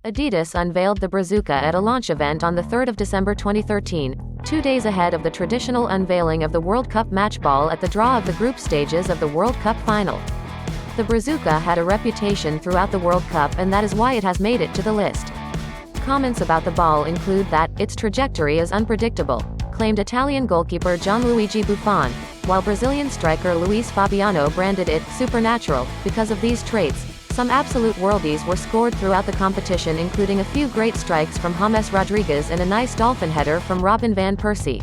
Adidas unveiled the Brazuca at a launch event on the 3rd of December 2013, 2 days ahead of the traditional unveiling of the World Cup match ball at the draw of the group stages of the World Cup final. The Brazuca had a reputation throughout the World Cup, and that is why it has made it to the list. Comments about the ball include that its trajectory is unpredictable, claimed Italian goalkeeper Gianluigi Buffon, while Brazilian striker Luis Fabiano branded it supernatural. Because of these traits, some absolute worldies were scored throughout the competition, including a few great strikes from James Rodriguez and a nice dolphin header from Robin van Persie.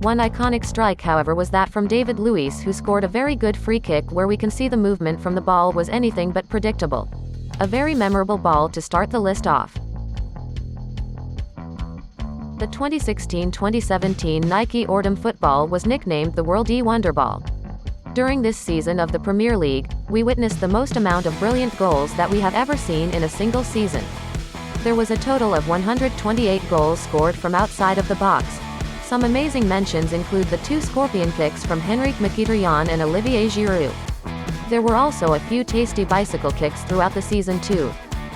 One iconic strike, however, was that from David Luiz, who scored a very good free kick where we can see the movement from the ball was anything but predictable. A very memorable ball to start the list off. The 2016-2017 Nike Ordem football was nicknamed the Worldie Wonder Ball. During this season of the Premier League, we witnessed the most amount of brilliant goals that we have ever seen in a single season. There was a total of 128 goals scored from outside of the box. Some amazing mentions include the 2 scorpion kicks from Henrique Mkhitaryan and Olivier Giroud. There were also a few tasty bicycle kicks throughout the season too.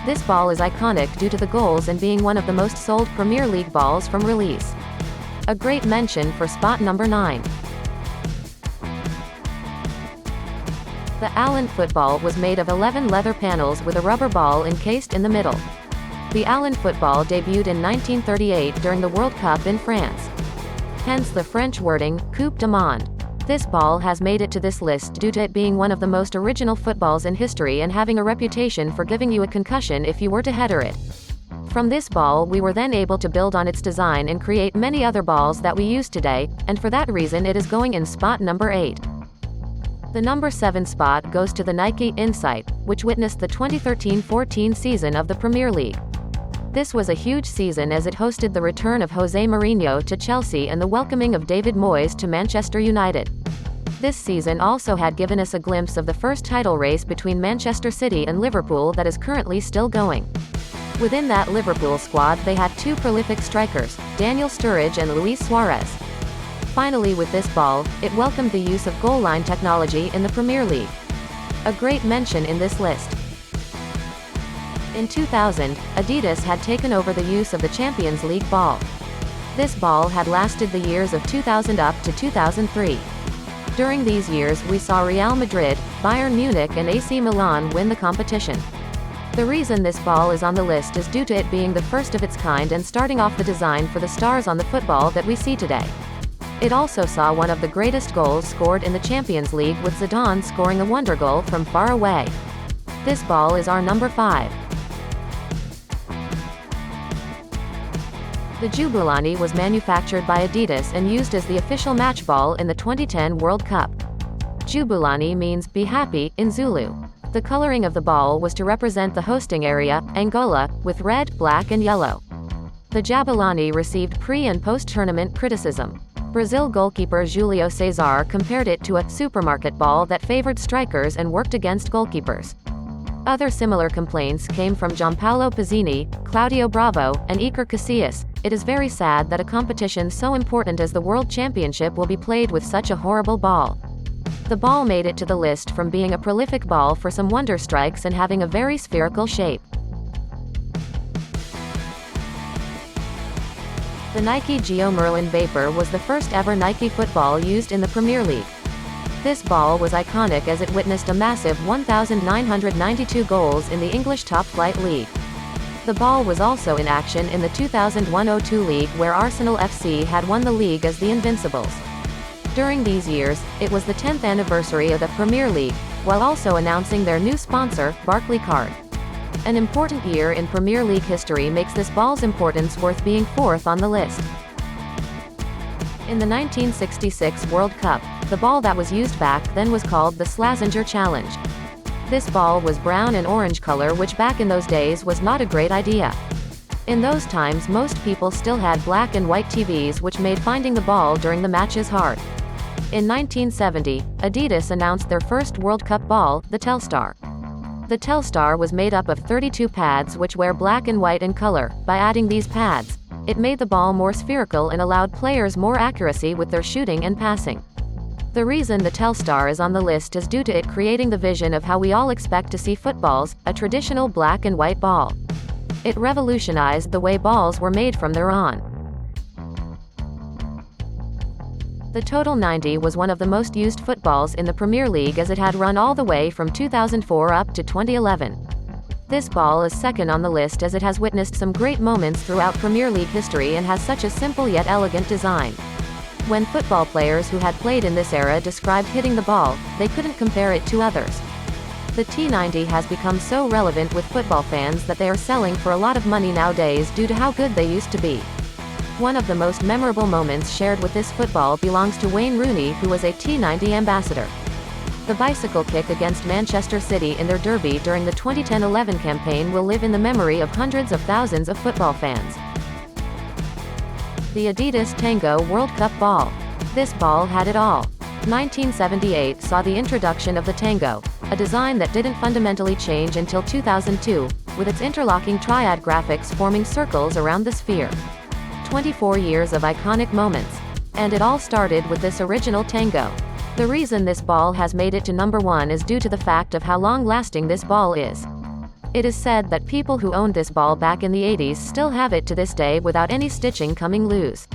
This ball is iconic due to the goals and being one of the most sold Premier League balls from release. A great mention for spot number 9. The Allen football was made of 11 leather panels with a rubber ball encased in the middle. The Allen football debuted in 1938 during the World Cup in France. Hence the French wording, Coupe du Monde. This ball has made it to this list due to it being one of the most original footballs in history and having a reputation for giving you a concussion if you were to header it. From this ball we were then able to build on its design and create many other balls that we use today, and for that reason it is going in spot number 8. The number 7 spot goes to the Nike Incyte, which witnessed the 2013-14 season of the Premier League. This was a huge season as it hosted the return of Jose Mourinho to Chelsea and the welcoming of David Moyes to Manchester United. This season also had given us a glimpse of the first title race between Manchester City and Liverpool that is currently still going. Within that Liverpool squad they had 2 prolific strikers, Daniel Sturridge and Luis Suarez. Finally, with this ball, it welcomed the use of goal line technology in the Premier League. A great mention in this list. In 2000, Adidas had taken over the use of the Champions League ball. This ball had lasted the years of 2000 up to 2003. During these years we saw Real Madrid, Bayern Munich and AC Milan win the competition. The reason this ball is on the list is due to it being the first of its kind and starting off the design for the stars on the football that we see today. It also saw one of the greatest goals scored in the Champions League, with Zidane scoring a wonder goal from far away. This ball is our number 5. The Jubulani was manufactured by Adidas and used as the official match ball in the 2010 World Cup. Jubulani means "be happy" in Zulu. The coloring of the ball was to represent the hosting area, Angola, with red, black and yellow. The Jabulani received pre- and post-tournament criticism. Brazil goalkeeper Julio Cesar compared it to a supermarket ball that favored strikers and worked against goalkeepers. Other similar complaints came from Gianpaolo Pizzini, Claudio Bravo, and Iker Casillas. It is very sad that a competition so important as the World Championship will be played with such a horrible ball. The ball made it to the list from being a prolific ball for some wonder strikes and having a very spherical shape. The Nike Geo Merlin Vapor was the first ever Nike football used in the Premier League. This ball was iconic as it witnessed a massive 1,992 goals in the English Top Flight League. The ball was also in action in the 2001-02 league, where Arsenal FC had won the league as the Invincibles. During these years, it was the 10th anniversary of the Premier League, while also announcing their new sponsor, Barclaycard. An important year in Premier League history makes this ball's importance worth being 4th on the list. In the 1966 World Cup, the ball that was used back then was called the Slazenger Challenge. This ball was brown and orange color, which back in those days was not a great idea. In those times most people still had black and white TVs, which made finding the ball during the matches hard. In 1970, Adidas announced their first World Cup ball, the Telstar. The Telstar was made up of 32 pads which were black and white in color. By adding these pads, it made the ball more spherical and allowed players more accuracy with their shooting and passing. The reason the Telstar is on the list is due to it creating the vision of how we all expect to see footballs, a traditional black and white ball. It revolutionized the way balls were made from there on. The Total 90 was one of the most used footballs in the Premier League as it had run all the way from 2004 up to 2011. This ball is second on the list as it has witnessed some great moments throughout Premier League history and has such a simple yet elegant design. When football players who had played in this era described hitting the ball, they couldn't compare it to others. The T90 has become so relevant with football fans that they are selling for a lot of money nowadays due to how good they used to be. One of the most memorable moments shared with this football belongs to Wayne Rooney, who was a T90 ambassador. The bicycle kick against Manchester City in their derby during the 2010-11 campaign will live in the memory of hundreds of thousands of football fans. The Adidas Tango World Cup ball. This ball had it all. 1978 saw the introduction of the Tango, a design that didn't fundamentally change until 2002, with its interlocking triad graphics forming circles around the sphere. 24 years of iconic moments. And it all started with this original Tango. The reason this ball has made it to number 1 is due to the fact of how long-lasting this ball is. It is said that people who owned this ball back in the 80s still have it to this day without any stitching coming loose.